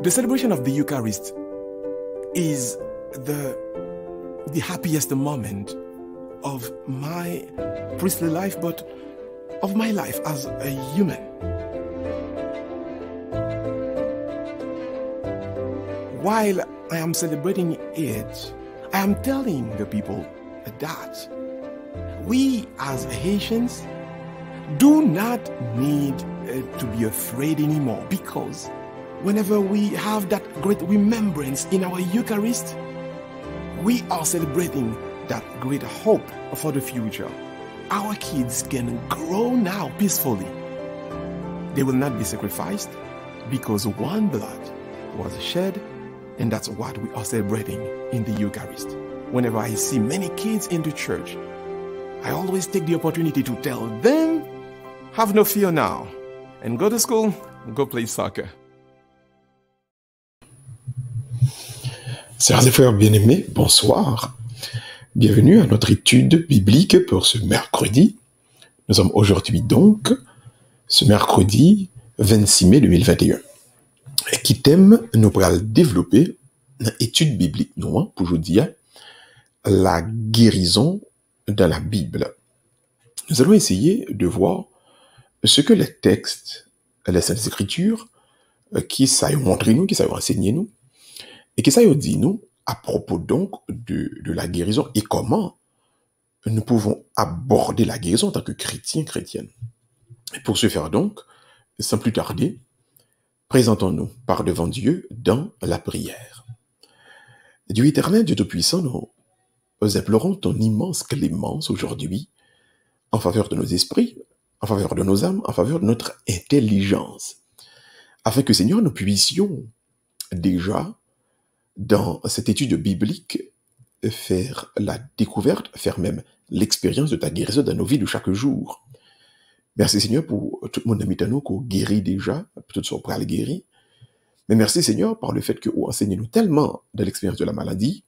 The celebration of the Eucharist is the happiest moment of my priestly life, but of my life as a human. While I am celebrating it, I am telling the people that we as Haitians do not need to be afraid anymore, because whenever we have that great remembrance in our Eucharist, we are celebrating that great hope for the future. Our kids can grow now peacefully. They will not be sacrificed because one blood was shed, and that's what we are celebrating in the Eucharist. Whenever I see many kids in the church, I always take the opportunity to tell them, have no fear now, and go to school, go play soccer. Sœurs et frères bien-aimés, bonsoir. Bienvenue à notre étude biblique pour ce mercredi. Nous sommes aujourd'hui donc, ce mercredi 26 mai 2021. Qui thème nous pourra développer une étude biblique, pour aujourd'hui, la guérison dans la Bible. Nous allons essayer de voir ce que les textes, les Saintes Écritures, qui savent montrer nous, qui savent enseigner nous, et qui savent dire nous à propos donc de la guérison et comment nous pouvons aborder la guérison en tant que chrétiens, chrétiennes. Et pour ce faire donc, sans plus tarder, présentons-nous par devant Dieu dans la prière. Dieu éternel, Dieu Tout-Puissant, nous implorons ton immense clémence aujourd'hui en faveur de nos esprits, en faveur de nos âmes, en faveur de notre intelligence, afin que, Seigneur, nous puissions déjà, dans cette étude biblique, faire la découverte, faire même l'expérience de ta guérison dans nos vies de chaque jour. Merci Seigneur pour tout le monde ami nous qu'on guérit déjà, peut-être qu'on pourra le guérir. Mais merci Seigneur par le fait que vous enseignez-nous tellement de l'expérience de la maladie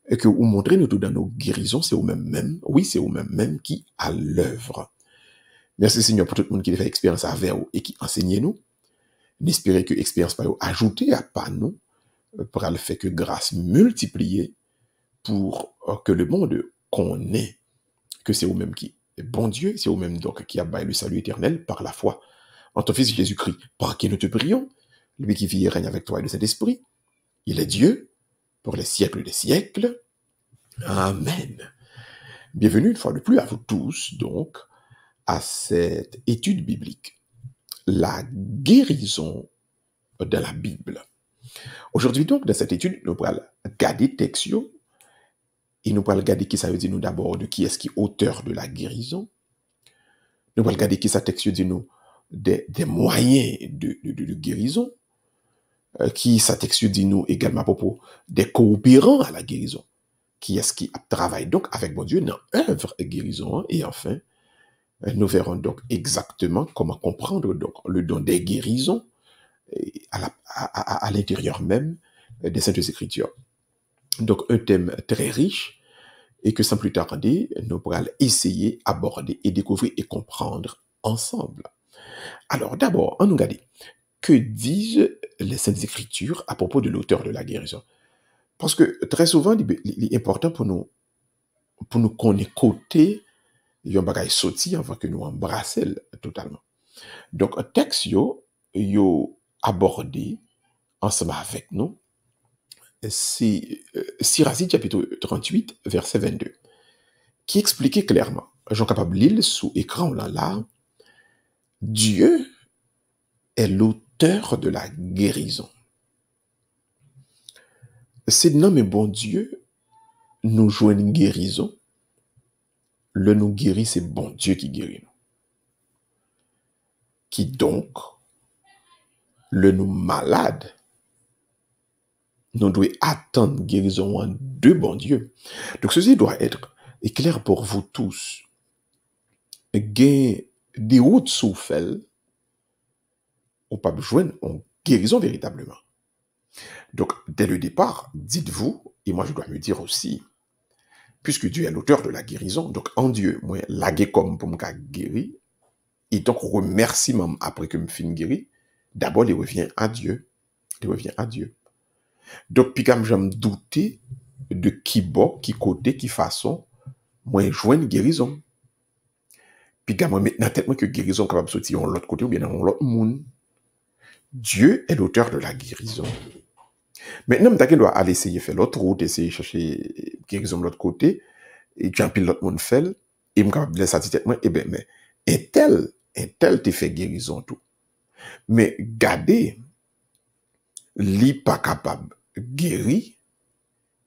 et que vous montrez-nous tout dans nos guérisons, c'est vous-même, oui, c'est vous-même qui à l'œuvre. Merci Seigneur pour tout le monde qui fait expérience avec vous et qui enseigne-nous. N'espérez que l'expérience par vous ajoutée à pas nous pour le fait que grâce multipliée pour que le monde connaisse que c'est vous-même qui est bon Dieu, c'est vous-même donc qui a baillé le salut éternel par la foi en ton Fils Jésus-Christ, par qui nous te prions, lui qui vit et règne avec toi et le Saint-Esprit. Il est Dieu pour les siècles des siècles. Amen. Bienvenue une fois de plus à vous tous donc à cette étude biblique, la guérison dans la Bible. Aujourd'hui donc, dans cette étude, nous allons regarder textio et nous allons regarder qui ça veut dire nous d'abord de qui est-ce qui est auteur de la guérison. Nous allons regarder qui ça textio dit nous des moyens de guérison, qui ça textio dit nous également à propos des coopérants à la guérison, qui est-ce qui travaille donc avec bon Dieu dans l'œuvre de guérison, et enfin, nous verrons donc exactement comment comprendre donc le don des guérisons à l'intérieur même des Saintes Écritures. Donc, un thème très riche et que sans plus tarder, nous pourrons essayer, aborder et découvrir et comprendre ensemble. Alors, d'abord, on nous regarde, que disent les Saintes Écritures à propos de l'auteur de la guérison? Parce que très souvent, il est important pour nous connaître côté, il y a un bagage sauté avant que nous embrassions totalement. Donc, un texte, yo abordé ensemble avec nous, c'est Siracide chapitre 38, verset 22, qui expliquait clairement, j'en capable lire sous écran là, Dieu est l'auteur de la guérison. C'est non mais bon Dieu nous joue une guérison, le nous guérit, c'est bon Dieu qui guérit nous. Qui donc, le nous malade, nous devons attendre guérison de bon Dieu. Donc ceci doit être clair pour vous tous. Gain des routes souffelles, on pas besoin en guérison véritablement. Donc dès le départ, dites-vous, et moi je dois me dire aussi, puisque Dieu est l'auteur de la guérison, donc en Dieu, moi, la comme pour me guérir, et donc remerciement après que me fin guéri, d'abord il revient à Dieu. il revient à Dieu. Donc, puis comme j'aime douter de qui bon, qui côté, qui façon, moi, joindre guérison. Puis quand moi, maintenant, tête, moi, que guérison est capable de sortir de l'autre côté ou bien dans l'autre monde. Dieu est l'auteur de la guérison. Maintenant, je dois aller essayer de faire l'autre route, essayer de chercher guérison de l'autre côté, et puis puis l'autre monde fait, et je suis capable de laisser tête, moi, eh bien, mais, un tel te fait guérison tout. Mais, gardez, li pas capable guérir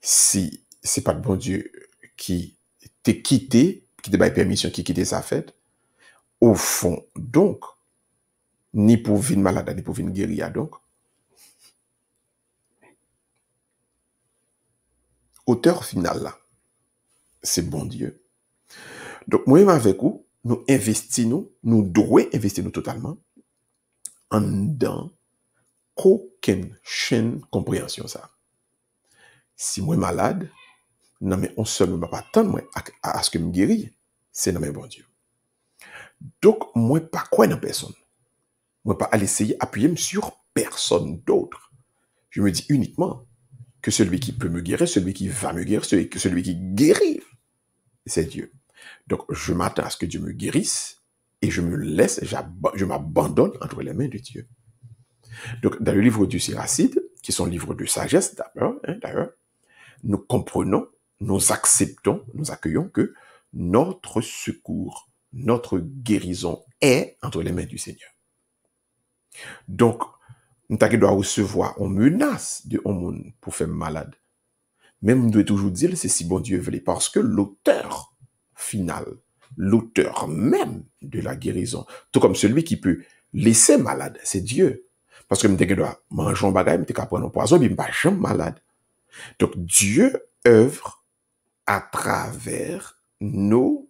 si c'est pas le bon Dieu qui t'a quitté, qui t'a donné permission, qui quitte sa fête. Au fond, donc, ni pour vivre malade, ni pour vivre guérir, donc, auteur final là, c'est bon Dieu. Donc, moi-même avec vous, nous investissons, nous devons investir nous totalement en dans qu'aucune chaîne compréhension ça. Si moi malade, non mais on seul ne va pas attendre à ce que me guéris, c'est non mais bon Dieu. Donc, moi pas quoi dans personne. Moi pas aller essayer appuyer sur personne d'autre. Je me dis uniquement que celui qui peut me guérir, celui qui va me guérir, celui qui guérit, c'est Dieu. Donc, je m'attends à ce que Dieu me guérisse et je me laisse, je m'abandonne entre les mains de Dieu. Donc, dans le livre du Siracide, qui sont livres de sagesse d'ailleurs, nous comprenons, nous acceptons, nous accueillons que notre secours, notre guérison est entre les mains du Seigneur. Donc, nous doit recevoir, on menace de un monde pour faire malade. Même nous devons toujours dire, c'est si bon Dieu veut, parce que l'auteur final, l'auteur même de la guérison, tout comme celui qui peut laisser malade, c'est Dieu. Parce que nous devons manger un bagage, nous devons prendre un poison, mais nous ne sommes pas jamais malade. Donc, Dieu œuvre à travers tout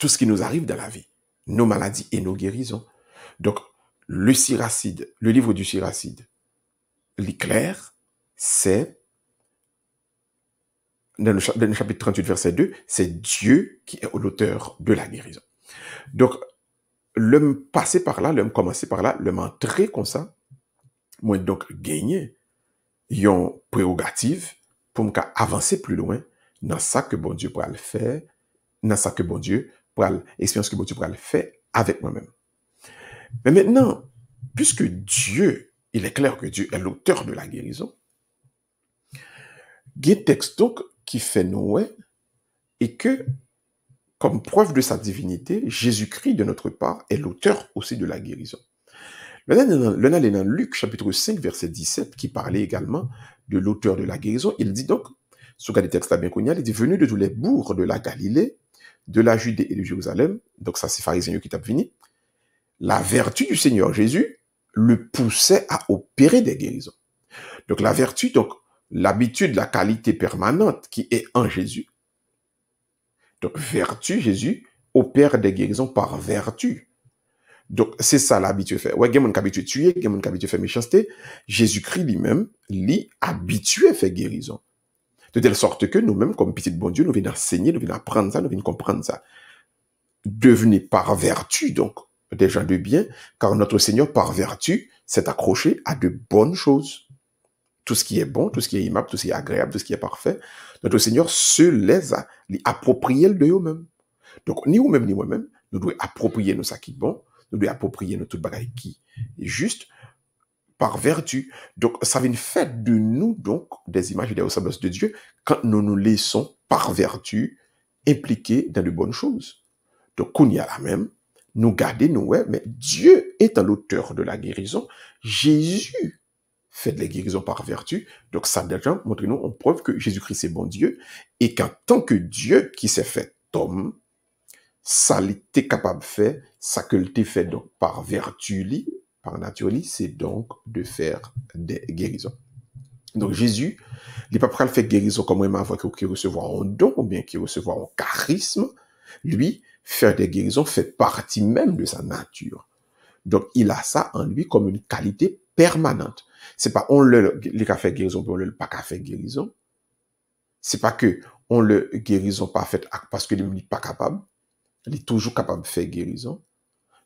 ce qui nous arrive dans la vie, nos maladies et nos guérisons. Donc, le Siracide, le livre du Siracide, l'éclair, c'est, dans le chapitre 38, verset 2, c'est Dieu qui est l'auteur de la guérison. Donc, l'homme passé par là, l'homme commencé par là, l'homme entré comme ça, moi donc gagner une prérogative pour me avancer plus loin dans ça que bon Dieu pourra le faire, dans ça que bon Dieu pourra l'expérience que bon Dieu pourra le faire avec moi-même. Mais maintenant, puisque Dieu, il est clair que Dieu est l'auteur de la guérison, il y a un texte donc qui fait Noé et que, comme preuve de sa divinité, Jésus-Christ de notre part est l'auteur aussi de la guérison. Le est dans Luc chapitre 5 verset 17 qui parlait également de l'auteur de la guérison. Il dit donc, sur le texte bien connu, il dit venu de tous les bourgs de la Galilée, de la Judée et de Jérusalem. Donc ça c'est pharisien qui t'a venu. La vertu du Seigneur Jésus le poussait à opérer des guérisons. Donc la vertu, donc l'habitude, la qualité permanente qui est en Jésus. Donc vertu, Jésus opère des guérisons par vertu. Donc, c'est ça l'habitude fait. Ouais, il y a mon habitué tuer, il y a mon habitué faire méchanceté. Jésus-Christ lui-même, habitué fait guérison. De telle sorte que nous-mêmes, comme petit bon Dieu, nous venons enseigner, nous venons apprendre ça, nous venons comprendre ça. Devenez par vertu, donc, des gens de bien, car notre Seigneur, par vertu, s'est accroché à de bonnes choses. Tout ce qui est bon, tout ce qui est aimable, tout ce qui est agréable, tout ce qui est parfait, notre Seigneur se les a appropriés de eux-mêmes. Donc, ni vous-même, ni moi-même, nous devons approprier nous ça qui est bon, nous devons approprier nous tout bagaille qui est juste par vertu. Donc, ça vient faire de nous, donc, des images et des ressemblances de Dieu quand nous nous laissons par vertu impliqués dans de bonnes choses. Donc, qu'on y a la même, nous garder, nous, ouais, mais Dieu est l'auteur de la guérison. Jésus fait de la guérison par vertu. Donc, ça, déjà, montre-nous en preuve que Jésus-Christ est bon Dieu et qu'en tant que Dieu qui s'est fait homme, ça l'était capable de faire, ça que l'était fait donc par vertu, par nature, c'est donc de faire des guérisons. Donc Jésus, il n'est pas prêt à faire guérison comme moi, avant qu'il recevoir un don ou bien qu'il recevoir un charisme. Lui, faire des guérisons fait partie même de sa nature. Donc il a ça en lui comme une qualité permanente. C'est pas on le fait guérison, puis on le pas fait guérison. C'est pas que on le guérison pas fait parce qu'il n'est pas capable. Il est toujours capable de faire guérison.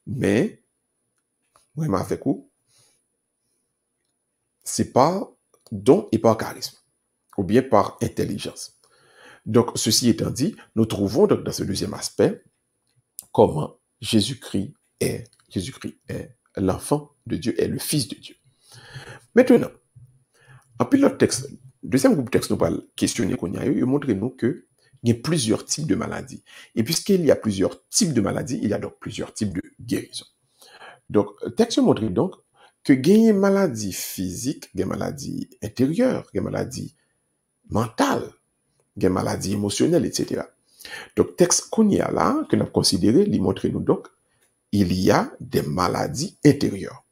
Mais, moi, avec vous, c'est par don et par charisme, ou bien par intelligence. Donc, ceci étant dit, nous trouvons donc dans ce deuxième aspect comment Jésus-Christ est l'enfant de Dieu, est le Fils de Dieu. Maintenant, en plus l'autre texte, deuxième groupe de texte, nous parle questionner qu'on y a eu, montre-nous que il y a plusieurs types de maladies. Et puisqu'il y a plusieurs types de maladies, il y a donc plusieurs types de guérisons. Donc, le texte montre donc que gagner maladie physique, gagner maladie intérieure, gagner maladie mentale, gagner maladie émotionnelle, etc. Donc, texte qu'on y a là, que nous avons considéré, il montre nous donc, il y a des maladies intérieures.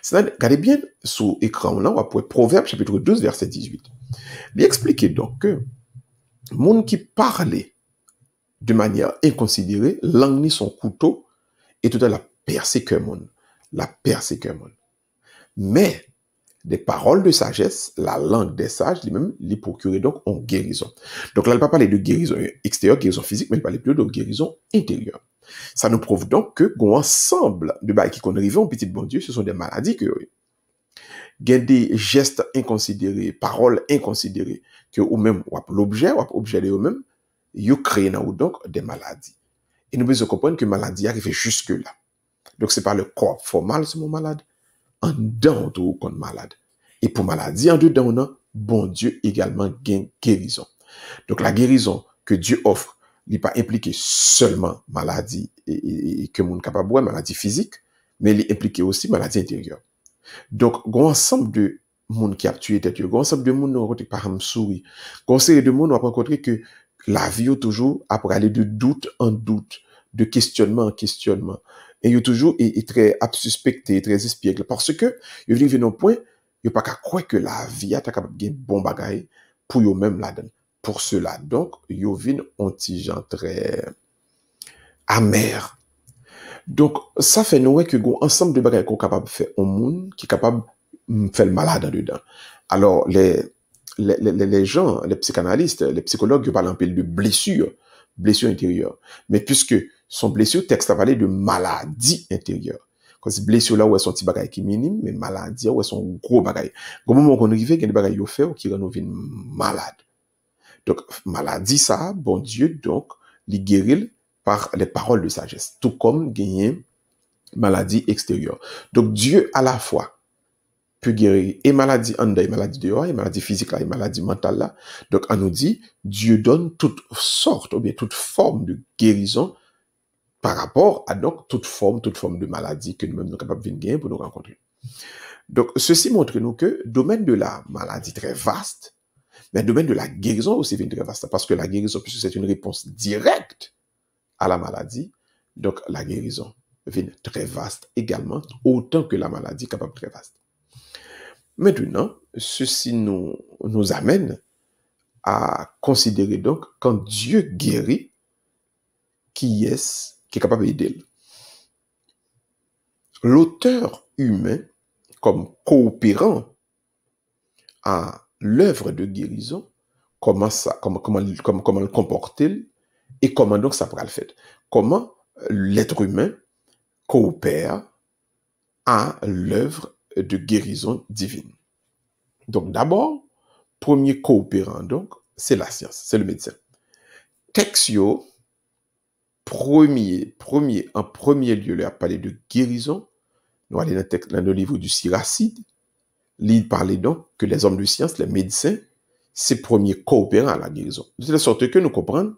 C'est-à-dire, regardez bien sur l'écran là, on va pour Proverbe chapitre 12, verset 18. Il explique donc que monde qui parlait de manière inconsidérée, langue ni son couteau, et tout à la persécution monde. La persécution monde. Mais, des paroles de sagesse, la langue des sages, lui-même, les procurer donc en guérison. Donc là, il ne va pas parler de guérison extérieure, guérison physique, mais il parle plutôt de guérison intérieure. Ça nous prouve donc que, ensemble de bails qui qu'on arrive au petit bon Dieu, ce sont des maladies que, il y a des gestes inconsidérés, paroles inconsidérées, que ou même, ou l'objet de eux-mêmes, ils créent donc des maladies. Et nous devons comprendre que maladie arrive jusque-là. Donc, c'est pas le corps formal, c'est mon malade. En dedans, on est malade. Et pour maladie, en dedans, on a, bon Dieu également gain guérison. Donc, la guérison que Dieu offre, il n'est pas impliqué seulement maladie et que mon capable de maladie physique, mais il est impliqué aussi maladie intérieure. Donc, il y a un ensemble de monde qui a tué tête, il y a un ensemble de monde qui a rencontré par un souris, il y a un série de monde qui a rencontré que la vie est toujours après aller de doute en doute, de questionnement en questionnement. Et il toujours est très suspecté, très espiègle. Parce que, il vient à un point, il n'y a pas qu'à croire que la vie est capable de bon bagaille pour eux-mêmes là-dedans. Pour cela, donc, il vient un petit genre très amer. Donc, ça fait nous que un ensemble de bagailles qu'on est capable de faire au monde, qui est capable de faire le malade en dedans. Alors, les gens, les psychanalystes, les psychologues, ils parlent un peu de blessures intérieures. Mais puisque son blessure, texte a parlé de maladie intérieure. Quand c'est blessure là où elles sont petits bagailles qui minime, mais maladie où elles sont gros bagailles. Au moment qu'on arrive, il y a des bagailles qui fait qui rendent nous malade. Donc, maladie ça, bon Dieu, donc, les guérit par les paroles de sagesse. Tout comme gagner maladie extérieure. Donc, Dieu, à la fois, peut guérir et maladie en dedans, et maladie dehors, et maladie physique là, et maladie mentale là. Donc, on nous dit, Dieu donne toutes sortes, ou bien toute forme de guérison par rapport à donc toute forme de maladie que nous-mêmes nous sommes capables de gagner pour nous rencontrer. Donc, ceci montre nous que le domaine de la maladie très vaste, mais le domaine de la guérison aussi est très vaste, parce que la guérison, puisque c'est une réponse directe à la maladie, donc la guérison vient très vaste également, autant que la maladie est capable de très vaste. Maintenant, ceci nous amène à considérer donc quand Dieu guérit, qui est capable d'aider. L'auteur humain, comme coopérant à l'œuvre de guérison, comment le comporter et comment donc ça pourra le faire. Comment l'être humain coopère à l'œuvre de guérison divine. Donc d'abord, premier coopérant donc, c'est la science, c'est le médecin. Texio, en premier lieu, il a parlé de guérison. Nous allons dans le livre du Siracide. Il parlait donc que les hommes de science, les médecins, c'est premier coopérant à la guérison. De telle sorte que nous comprenons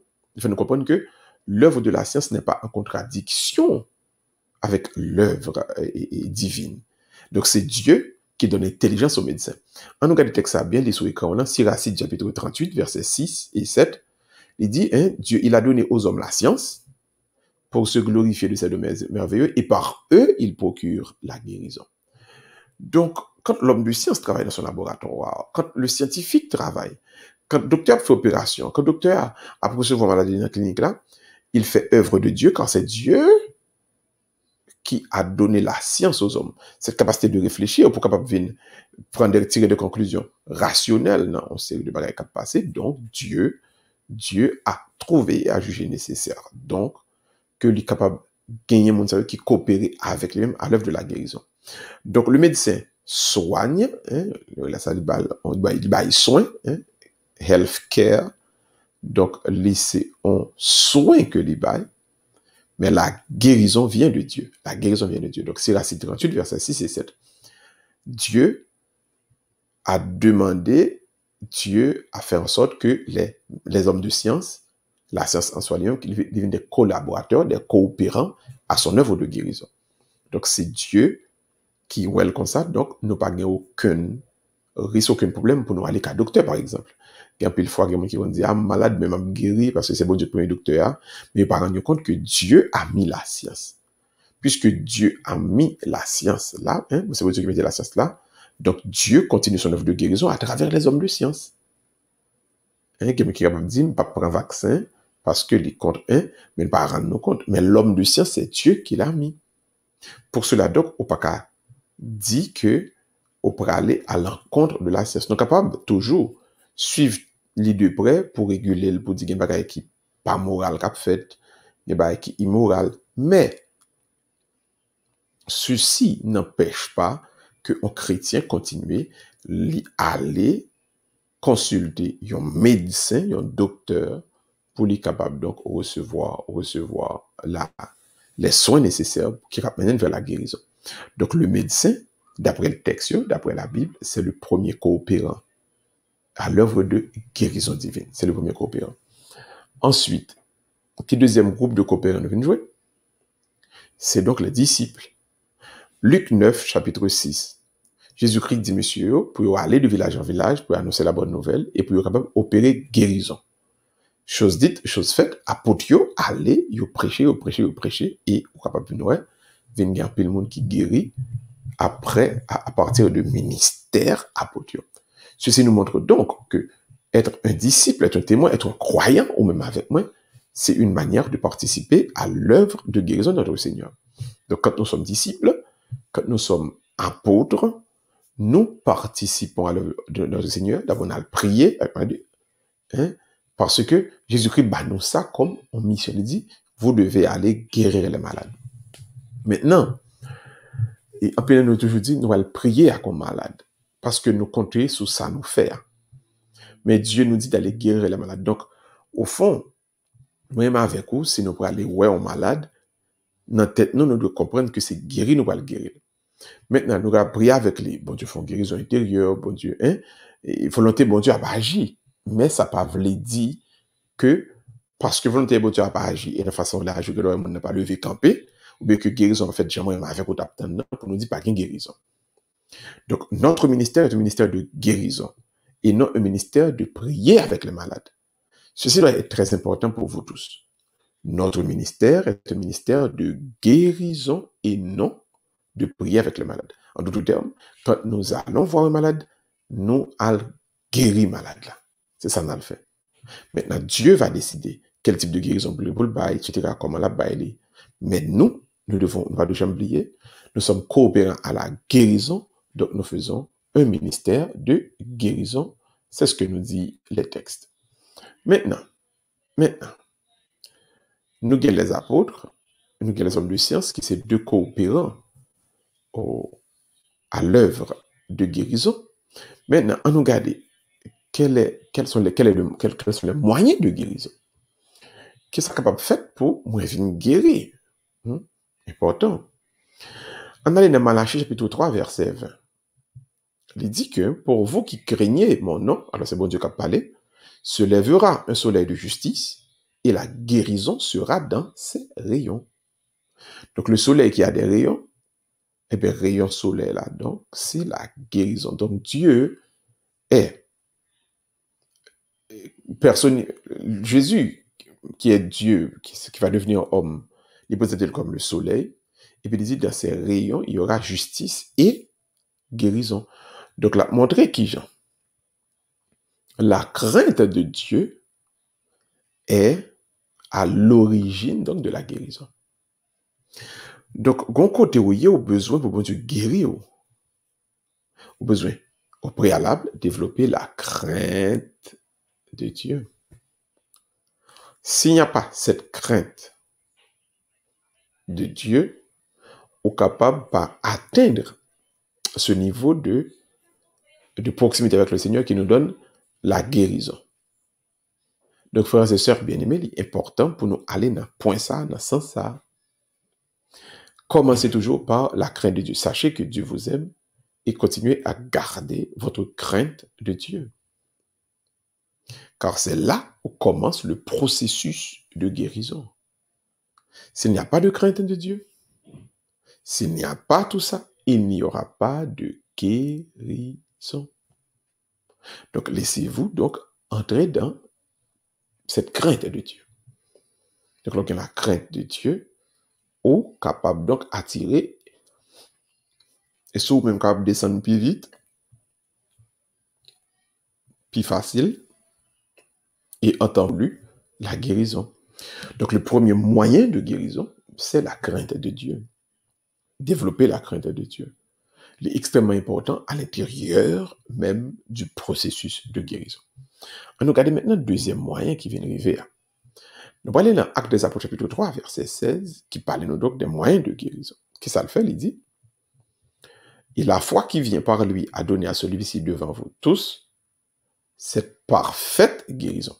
que l'œuvre de la science n'est pas en contradiction avec l'œuvre divine. Donc c'est Dieu qui donne intelligence aux médecins. En nous regardant le texte bien, les sur l'écran, on a Siracide chapitre 38, versets 6 et 7. Il dit, Dieu, il a donné aux hommes la science pour se glorifier de ses domaines merveilleux, et par eux, il procure la guérison. Donc, quand l'homme de science travaille dans son laboratoire, quand le scientifique travaille, quand le docteur fait opération, quand le docteur a recevoir maladie dans la clinique là, il fait œuvre de Dieu, car c'est Dieu qui a donné la science aux hommes. Cette capacité de réfléchir pour capable de prendre tirer des conclusions rationnelles dans une série de bagages qui passé. Donc, Dieu a trouvé et a jugé nécessaire. Donc, que est capable de gagner mon cerveau qui coopère avec lui-même à l'œuvre de la guérison. Donc, le médecin soigne, hein, là, ça il bail soin, hein, health care, donc c'est un soin que les bail, mais la guérison vient de Dieu. La guérison vient de Dieu. Donc, c'est Racine 38, verset 6 et 7. Dieu a demandé, Dieu a fait en sorte que les hommes de science, la science en soi, qu'ils deviennent des collaborateurs, des coopérants à son œuvre de guérison. Donc, c'est Dieu qui est comme ça, donc nous pas aucun risque, aucun problème pour nous aller qu'à docteur, par exemple. Il y a un peu de fois qui vont dire, ah, malade, mais m'a guéri parce que c'est bon Dieu premier docteur, mais pas rendre compte que Dieu a mis la science. Puisque Dieu a mis la science là, hein, c'est bon Dieu qui mettait la science là, donc Dieu continue son œuvre de guérison à travers les hommes de science. Hein, quelqu'un qui va dire, pas prendre vaccin parce que les contre un, mais ne pas rendre compte. Mais l'homme de science, c'est Dieu qui l'a mis. Pour cela, donc, au pas dit que on pourrait aller à l'encontre de la science. Nous sommes capables toujours suivre les deux près pour réguler, pour dire qu'il y a des choses qui pas moral qu'a fait, il y a des choses qui immoral. Mais ceci n'empêche pas que un chrétien continue à aller consulter un médecin, un docteur, pour lui capable donc recevoir les soins nécessaires qui ramènent vers la guérison. Donc le médecin, d'après le texte, d'après la Bible, c'est le premier coopérant à l'œuvre de guérison divine. C'est le premier coopérant. Ensuite, le deuxième groupe de coopérants nous vient jouer, c'est donc les disciples. Luc 9, chapitre 6. Jésus-Christ dit, monsieur, pour aller de village en village, pour annoncer la bonne nouvelle, et pour capable opérer guérison. Chose dite, chose faite, apôtre aller, yo prêcher, et ou capable de nous, venir gagner le monde qui guérit, après, à partir de ministère apôtre. Ceci nous montre donc que être un disciple, être un témoin, être un croyant, ou même avec moi, c'est une manière de participer à l'œuvre de guérison de notre Seigneur. Donc, quand nous sommes disciples, quand nous sommes apôtres, nous participons à l'œuvre de notre Seigneur, d'abord on a prié, hein, parce que Jésus-Christ bat nous ça comme en mission. Il dit, vous devez aller guérir les malades. Maintenant, et après nous toujours dit, nous allons prier à comme malade, parce que nous comptons sur ça nous faire. Mais Dieu nous dit d'aller guérir les malades. Donc, au fond, même avec vous, si nous pouvons aller ouais aux malades, dans tête nous devons comprendre que c'est guéri, nous allons le guérir. Maintenant, nous allons prier avec les, bon Dieu, font guérison intérieure, bon Dieu, hein, et volonté, bon Dieu, a pas agi. Mais ça pas voulu dire que, parce que volonté, bon Dieu, a pas agi, et de façon de l'agir que l'homme n'a pas levé camper, ou bien que guérison, en fait, j'aimerais avec vous t'attendre, pour nous dire pas qu'il y a guérison. Donc, notre ministère est un ministère de guérison, et non un ministère de prier avec les malades. Ceci doit être très important pour vous tous. Notre ministère est un ministère de guérison et non de prier avec les malades. En d'autres termes, quand nous allons voir un malade, nous allons guérir le malade là. C'est ça qu'on a le fait. Maintenant, Dieu va décider quel type de guérison pour le bail, etc., comment la bailler. Mais nous devons, ne pas jamais oublier, nous sommes coopérants à la guérison, donc nous faisons un ministère de guérison. C'est ce que nous dit les textes. Maintenant, nous avons les apôtres, nous avons les hommes de science qui sont deux coopérants à l'œuvre de guérison. Maintenant, on nous regarde quels sont les moyens de guérison. Qu'est-ce qu'on est capable de faire pour moi venir guérir? Important. On a dans Malachie chapitre 3, verset 20. Il dit que pour vous qui craignez mon nom, alors c'est bon Dieu qui a parlé, se lèvera un soleil de justice et la guérison sera dans ses rayons. Donc le soleil qui a des rayons, eh bien rayon soleil là, donc c'est la guérison. Donc Dieu est personne, Jésus qui est Dieu, qui va devenir homme, il est présenté comme le soleil, et puis il dit dans ses rayons, il y aura justice et guérison. Donc là, montrer qui Jean? La crainte de Dieu est à l'origine donc de la guérison. Donc, gon côté où il y a besoin pour bon Dieu guérir, au besoin, au préalable, développer la crainte de Dieu. S'il n'y a pas cette crainte de Dieu, ou capable pas atteindre ce niveau de proximité avec le Seigneur qui nous donne la guérison. Donc, frères et sœurs bien-aimés, il est important pour nous aller dans point ça, dans sens ça. Commencez toujours par la crainte de Dieu. Sachez que Dieu vous aime et continuez à garder votre crainte de Dieu. Car c'est là où commence le processus de guérison. S'il n'y a pas de crainte de Dieu, s'il n'y a pas tout ça, il n'y aura pas de guérison. Donc, laissez-vous donc entrer dans cette crainte de Dieu. Donc, lorsqu'il y a la crainte de Dieu, ou capable donc attirer, et soit même capable de descendre plus vite, plus facile, et en temps voulu, la guérison. Donc, le premier moyen de guérison, c'est la crainte de Dieu. Développer la crainte de Dieu. Il est extrêmement important à l'intérieur même du processus de guérison. On regarde maintenant le deuxième moyen qui vient arriver. Nous allons aller dans Actes des Apôtres chapitre 3, verset 16, qui parle nous donc des moyens de guérison. Qu'est-ce que ça le fait? Il dit, « Et la foi qui vient par lui a donné à celui-ci devant vous tous cette parfaite guérison. »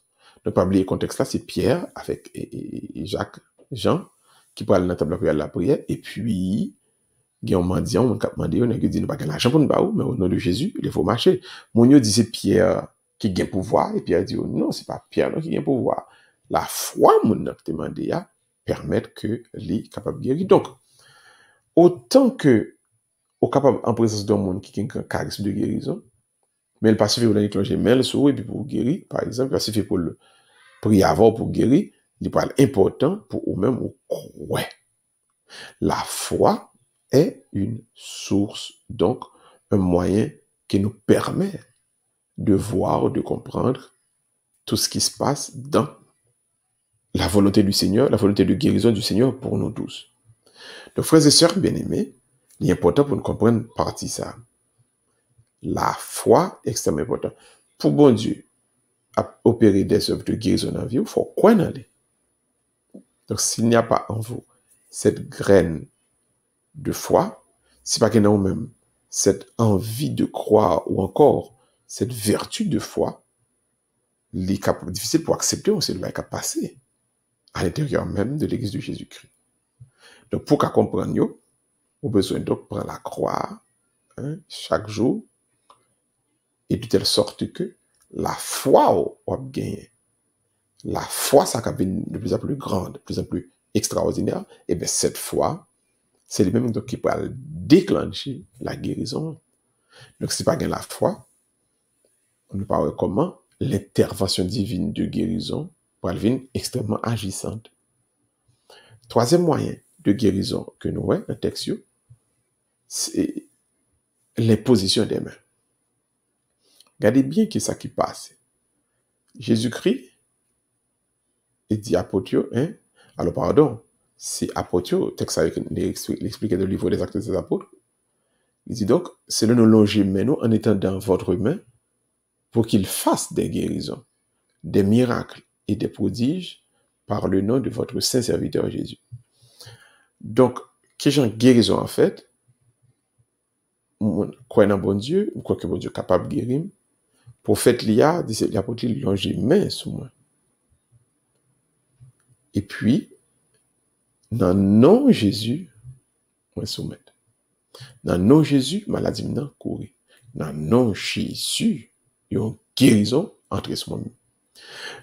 Ne pas oublier le contexte là, c'est Pierre avec et Jacques, Jean, qui parlent dans la table de la prière, et puis, Guillaume mendiant, on a demandé, on a dit, nous pas l'argent pour nous baou, mais au nom de Jésus, il faut marcher. Mon Dieu dit, c'est Pierre qui gagne pouvoir, et Pierre dit, oh, non, c'est pas Pierre qui gagne pouvoir. La foi, mon a demandé, permettre que les capable de guérir. Donc, autant que, au capable, en présence d'un monde qui a un charisme de guérison, mais il pas suffit pour l'éclanger mail sur et puis pour guérir, par exemple, il pas suffit pour le prier avant pour guérir, il parle important pour vous-même ou croire. La foi est une source, donc un moyen qui nous permet de voir, de comprendre tout ce qui se passe dans la volonté du Seigneur, la volonté de guérison du Seigneur pour nous tous. Donc, frères et sœurs bien-aimés, il est important pour nous comprendre partie ça. La foi est extrêmement importante. Pour bon Dieu, à opérer des œuvres de guérison dans la vie, il faut croire en aller. Donc, s'il n'y a pas en vous cette graine de foi, c'est pas qu'il y a même cette envie de croire ou encore cette vertu de foi, il est difficile pour accepter, on sait le va passer à l'intérieur même de l'Église de Jésus-Christ. Donc, pour qu'à comprendre, on a besoin donc prendre la croix chaque jour et de telle sorte que la foi on gagné. La foi, ça va devenir de plus en plus grande, de plus en plus extraordinaire. Et bien, cette foi, c'est les mêmes qui peuvent déclencher la guérison. Donc, si pas gain la foi, on ne parle comment l'intervention divine de guérison peut devenir extrêmement agissante. Troisième moyen de guérison que nous voyons dans le texte, c'est l'imposition des mains. Regardez bien qui ça qui passe. Jésus-Christ et dit apôtre, alors pardon, c'est apôtre, texte avec l'expliqué dans le livre des Actes des Apôtres. Il dit donc, c'est le nous longer maintenant en étant dans votre main pour qu'il fasse des guérisons, des miracles et des prodiges par le nom de votre saint serviteur Jésus. Donc, quelle genre de guérison en fait? Croyez en bon Dieu, croyez que bon Dieu est capable de guérir. Prophète Lia, dit l'apôtre, il longe main sous moi. Et puis, dans le nom de Jésus, moi soumettre. Dans le nom de Jésus, maladie maintenant courir. Dans le nom de Jésus, il y a une guérison entre soi.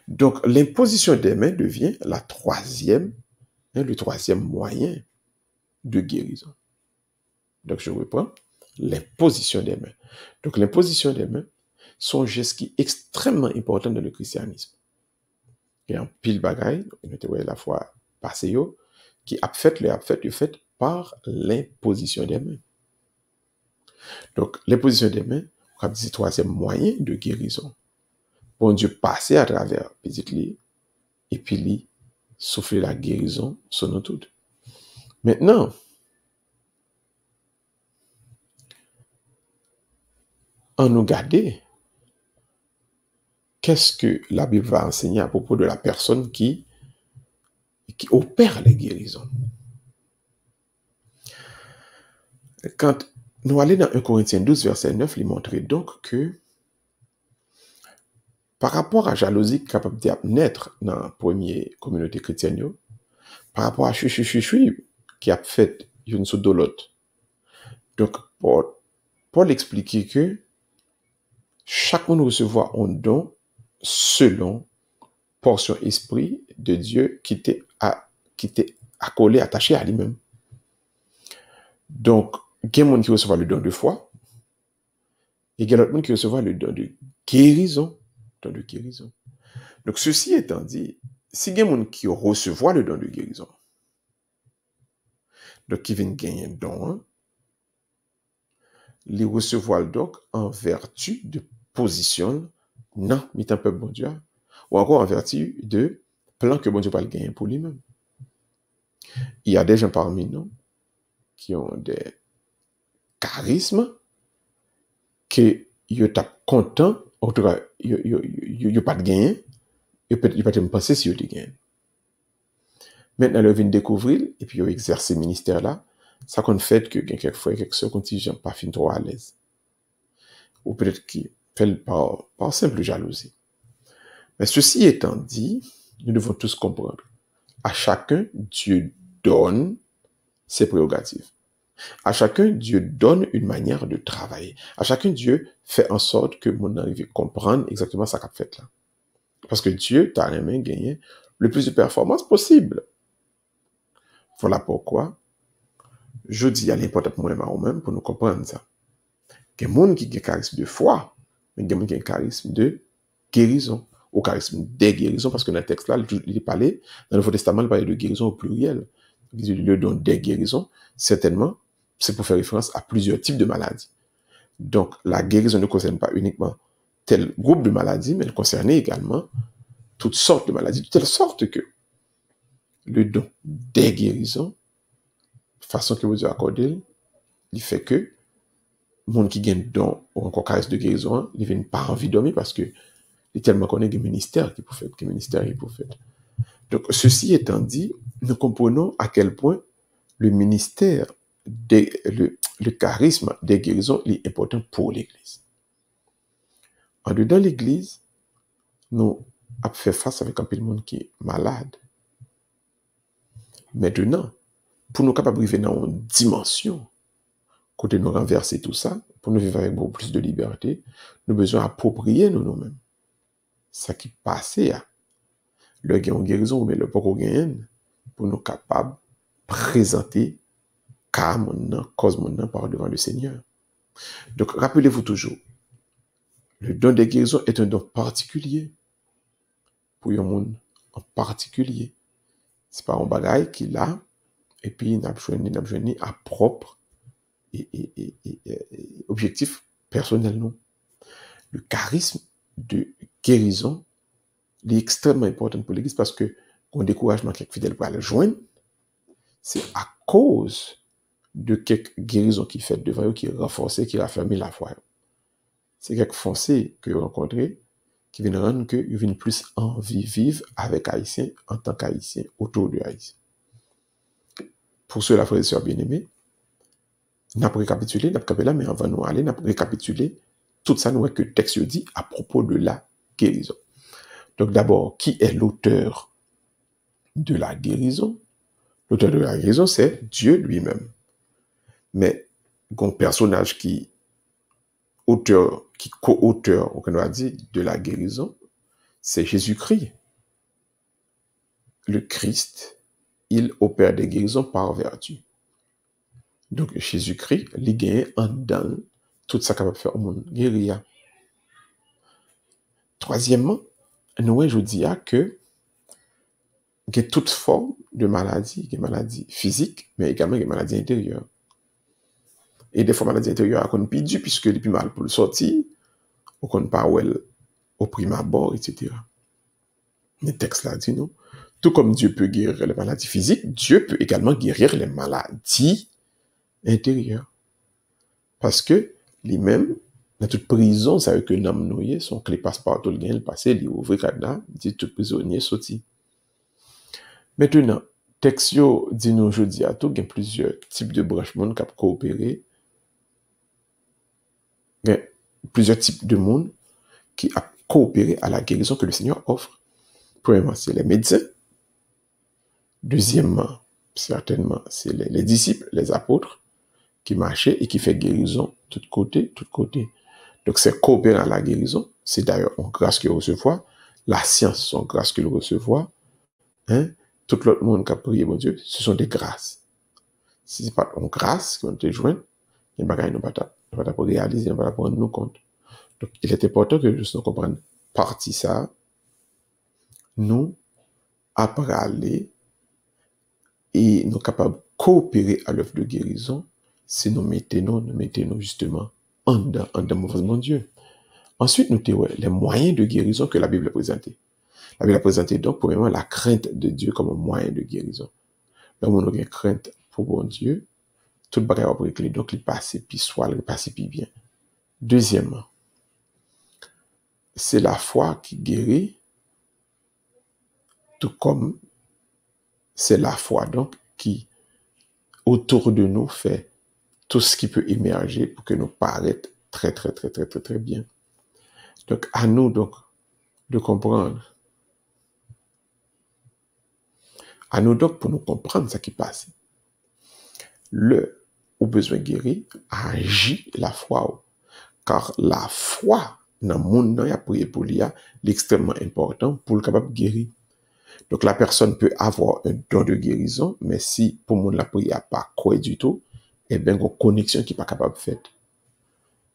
Donc, l'imposition des mains devient le troisième moyen de guérison. Donc, je reprends. L'imposition des mains. Donc, l'imposition des mains sont un geste qui est extrêmement important dans le christianisme. Il y a un pile bagaille, la fois passée, qui a fait par l'imposition des mains. Donc, l'imposition des mains, on dit troisième moyen de guérison. Bon Dieu passer à travers petite lit, et puis lui souffler la guérison sur nous toutes. Maintenant, en nous garder, qu'est-ce que la Bible va enseigner à propos de la personne qui opère les guérisons? Quand nous allons dans 1 Corinthiens 12, verset 9, lui montrer donc que par rapport à jalousie capable de naître dans la première communauté chrétienne, par rapport à chui qui a fait une sorte de l'autre. Donc, Paul expliquait que chaque monde recevoir un don selon portion esprit de Dieu qui était accolé, attaché à lui-même. Donc, il y a des gens qui reçoivent le don de foi, et il y a d'autres gens qui reçoivent le don de guérison. Donc, ceci étant dit, si il y a des gens qui reçoivent le don de guérison, donc qui viennent gagner un don, les recevoir donc en vertu de position non, mais un peu bon Dieu, ou encore en vertu de plan que bon Dieu va le gagner pour lui-même. Il y a des gens parmi nous qui ont des charismes que ils sont contents, en tout cas, ils n'ont pas de gain, ils ne peuvent pas penser si ils ont de gain. Maintenant, ils viennent découvrir, et puis ils exercent ce ministère-là, ça qu'on fait que quelquefois, quelques contingents pas fin trop à l'aise. Ou peut-être qu'ils fait par simple jalousie. Mais ceci étant dit, nous devons tous comprendre. À chacun, Dieu donne ses prérogatives. À chacun, Dieu donne une manière de travailler. À chacun, Dieu fait en sorte que mon arrive à comprendre exactement ce qu'a fait là. Parce que Dieu t'a aimé gagner le plus de performance possible. Voilà pourquoi je dis à l'important pour moi-même pour nous comprendre ça. Il y a des gens qui ont un charisme de foi, mais il y a des gens qui ont un charisme de guérison, ou charisme des guérisons, parce que dans le texte là, il parlait, dans le Nouveau Testament, il parlait de guérison au pluriel. Le don des guérisons, certainement, c'est pour faire référence à plusieurs types de maladies. Donc, la guérison ne concerne pas uniquement tel groupe de maladies, mais elle concerne également toutes sortes de maladies, de telle sorte que le don des guérisons, façon que vous avez accordé, il fait que le monde qui gagne don ou encore charisme de guérison, il ne vient pas envie de dormir parce que il est tellement connu que ministère qui peut faire, que ministère il peut faire. Donc, ceci étant dit, nous comprenons à quel point le ministère, le charisme des guérisons est important pour l'Église. En dedans l'Église, nous avons fait face avec un peu de monde qui est malade. Maintenant, pour nous capables de vivre dans une dimension, côté nous renverser tout ça, pour nous vivre avec beaucoup plus de liberté, nous avons besoin d'approprier nous-mêmes. Ça qui passe, le gain en guérison, mais le pas qu'on gagne, pour nous capables de présenter cas mon cause mon par devant le Seigneur. Donc, rappelez-vous toujours, le don de guérison est un don particulier pour un monde en particulier. C'est pas un bagage qu'il a, et puis il n'a besoin à propre et objectif personnel, non. Le charisme de guérison est extrêmement important pour l'Église parce que on découragement quelques fidèles pour aller joindre, c'est à cause de quelques guérisons qui fait devant eux, qui renforcent, qui raffermit la foi. C'est quelques foncés que vous rencontrez qui viennent rendre que vous viennent plus envie vivre avec Haïtiens en tant qu'Haïtiens autour de Haïti. Pour ceux, la frère et sœurs bien-aimés, nous avons récapitulé, mais avant nous aller, nous avons récapitulé tout ça, nous que le texte dit à propos de la guérison. Donc d'abord, qui est l'auteur de la guérison? L'auteur de la guérison, c'est Dieu lui-même. Mais un personnage qui co-auteur, on va dire, de la guérison, c'est Jésus-Christ. Le Christ, il opère des guérisons par vertu. Donc Jésus-Christ, il gagne en dedans tout ça capable de faire au monde guérir. Troisièmement, nous je dis que il y a toute forme de maladie, des maladies physiques, mais également des maladies intérieures. Et des fois, maladies intérieures, on peut dire puisque les plus mal pour le sortir, ou qu'on pas au prime abord, etc. Le texte là dit non. Tout comme Dieu peut guérir les maladies physiques, Dieu peut également guérir les maladies intérieures. Parce que lui-même, dans toute prison, ça veut que l'homme noyé, son clé passe partout, le gain, le passé, il ouvre le cadenas, dit tout prisonnier sorti. Maintenant, texte dit nous aujourd'hui à tout, il y a plusieurs types de branchements qui peuvent coopérer Il y a plusieurs types de monde qui a coopéré à la guérison que le Seigneur offre. Premièrement, c'est les médecins. Deuxièmement, certainement, c'est les disciples, les apôtres, qui marchaient et qui fait guérison de tous côtés, tout côté. Donc, c'est coopérer à la guérison. C'est d'ailleurs une grâce qu'il recevoir. La science, c'est une grâce qu'il recevoir. Hein? Tout l'autre monde qui a prié, mon Dieu, ce sont des grâces. Si ce n'est pas une grâce qu'on te joint, il n'y a pas de pas pour réaliser, il n'y a pas pour rendre nous compte. Donc, il est important que nous comprenions partie ça, nous, après aller, et nous sommes capables de coopérer à l'œuvre de guérison si nous mettons justement en dedans mouvement Dieu. Ensuite, nous avons les moyens de guérison que la Bible a présentés. La Bible a présenté donc, premièrement, la crainte de Dieu comme un moyen de guérison. Donc, on a une crainte pour bon Dieu, tout le bagage va régler, donc il passe, puis soit, il passe, puis bien. Deuxièmement, c'est la foi qui guérit, tout comme c'est la foi donc qui, autour de nous, fait tout ce qui peut émerger pour que nous paraître très, très, très, très, très, très bien. Donc, à nous, donc, de comprendre. À nous, donc, pour nous comprendre ce qui passe. Le, au besoin guéri, agit la foi. Car la foi, dans le monde, il y a prié pour l'IA, l'extrêmement important pour le capable de guérir. Donc, la personne peut avoir un don de guérison, mais si, pour monde, la prière pas quoi du tout, eh bien, une connexion qui n'est pas capable de faire.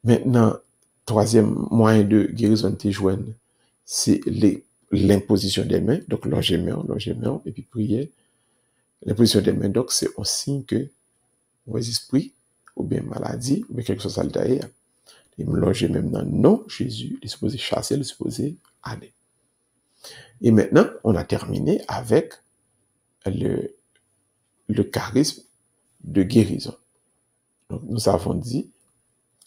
Maintenant, troisième moyen de guérison de joindre, c'est l'imposition des mains, donc l'ongément, et puis prier. L'imposition des mains, donc, c'est un signe que vos esprits, ou bien maladie, ou bien quelque chose à l'intérieur, il me logeait même dans non Jésus, il est supposé chasser, il est supposé aller. Et maintenant, on a terminé avec le charisme de guérison. Donc, nous avons dit,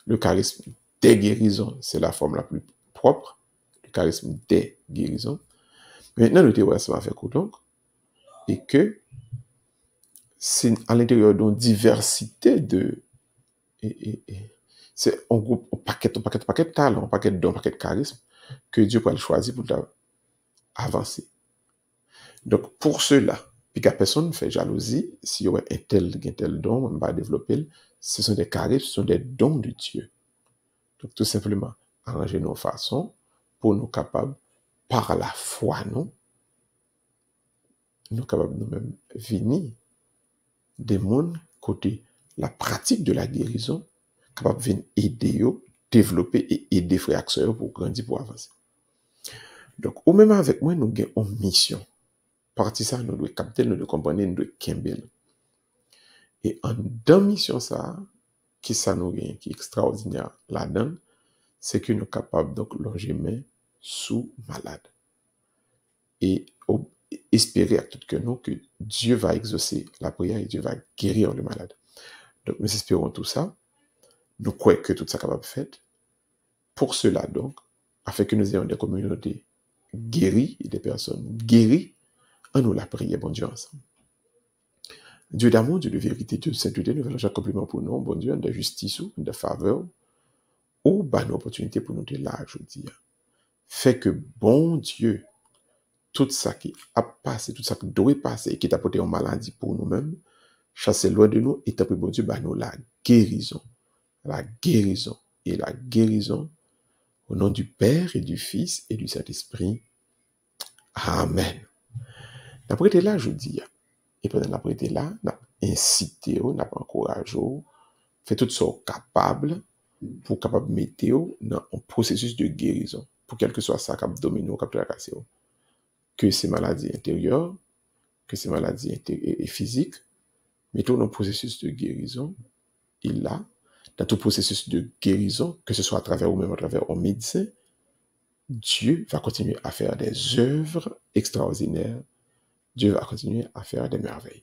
le charisme des guérisons, c'est la forme la plus propre, le charisme des guérisons. Maintenant, le théorie, ça va faire quoi donc? Et que c'est à l'intérieur d'une diversité de... c'est un groupe, un paquet de talents, un paquet de dons, un paquet de charisme que Dieu peut choisir pour avancer. Donc, pour cela, puis qu'à personne ne fait jalousie, s'il y aurait un tel don, on va développer, ce sont des charismes, ce sont des dons de Dieu. Donc, tout simplement, arranger nos façons pour nous capables, par la foi, nous capables nous-mêmes venir des mondes côté la pratique de la guérison, capable de venir aider, développer et aider frères et sœurs pour grandir, pour avancer. Donc, ou même avec moi, nous avons une mission. Parti ça, nous devons capter, nous devons comprendre, nous devons kembel. Et en dans mission ça, qui ça nous gagne, qui est extraordinaire là-dedans, c'est que nous sommes capables donc loger main sous malade. Et espérer à tout que nous que Dieu va exaucer la prière et Dieu va guérir le malade. Donc nous espérons tout ça. Nous croyons que tout ça est capable de faire. Pour cela donc, afin que nous ayons des communautés guéries et des personnes guéries, en nous la prière, bon Dieu, ensemble. Dieu d'amour, Dieu de vérité, Dieu de sainteté, nous faisons chaque compliment pour nous, bon Dieu, de justice, de faveur, ou bonne opportunité pour nous de là, je dis. Fait que bon Dieu, tout ça qui a passé, tout ça qui doit passer et qui t'a porté en maladie pour nous-mêmes, chasser loin de nous et t'as pris bon Dieu, bah nous la guérison et la guérison au nom du Père et du Fils et du Saint-Esprit. Amen. D'après été là, je dis, et pendant d'après été là, n'a incité, n'a encouragé, fait tout ça capable pour capable mettre dans un processus de guérison, pour quel que soit ça, cap domino, cap tracasser, que ces maladies intérieures, que ces maladies physiques, mettons dans un processus de guérison, il a, dans tout processus de guérison, que ce soit à travers ou même à travers un médecin, Dieu va continuer à faire des œuvres extraordinaires. Dieu va continuer à faire des merveilles.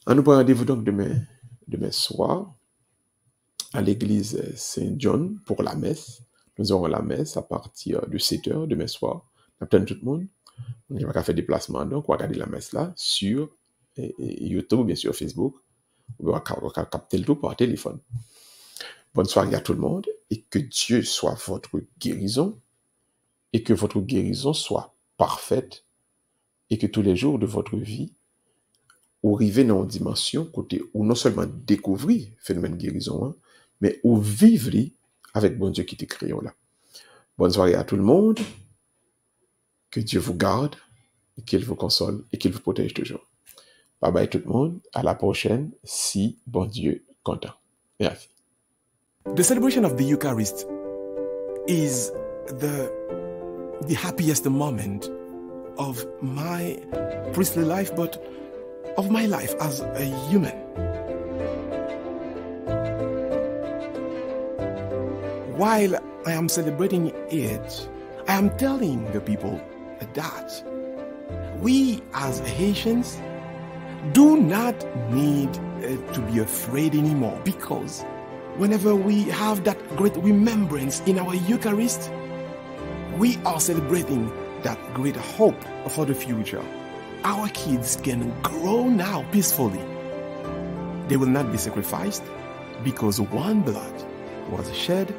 On nous prend rendez-vous donc demain soir à l'église Saint-John pour la messe. Nous aurons la messe à partir de 7h demain soir. On attend tout le monde. On va faire des déplacements, donc on va regarder la messe là sur YouTube ou bien sur Facebook. On va capter le tout par téléphone. Bonne soirée à tout le monde et que Dieu soit votre guérison et que votre guérison soit parfaite et que tous les jours de votre vie, vous arrivez dans une dimension côté où non seulement découvrir le phénomène de guérison, hein, mais où vivre avec bon Dieu qui t'a créé là. Bonne soirée à tout le monde. Que Dieu vous garde, et qu'il vous console et qu'il vous protège toujours. Bye bye tout le monde. À la prochaine, si bon Dieu content. Merci. The celebration of the Eucharist is the happiest moment of my priestly life, but of my life as a human. While I am celebrating it, I am telling the people that we as Haitians do not need to be afraid anymore, because whenever we have that great remembrance in our Eucharist, we are celebrating that great hope for the future. Our kids can grow now peacefully. They will not be sacrificed because one blood was shed,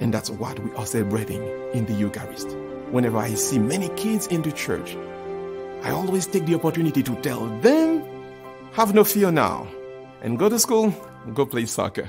and that's what we are celebrating in the Eucharist. Whenever I see many kids in the church, I always take the opportunity to tell them, have no fear now, and go to school, go play soccer.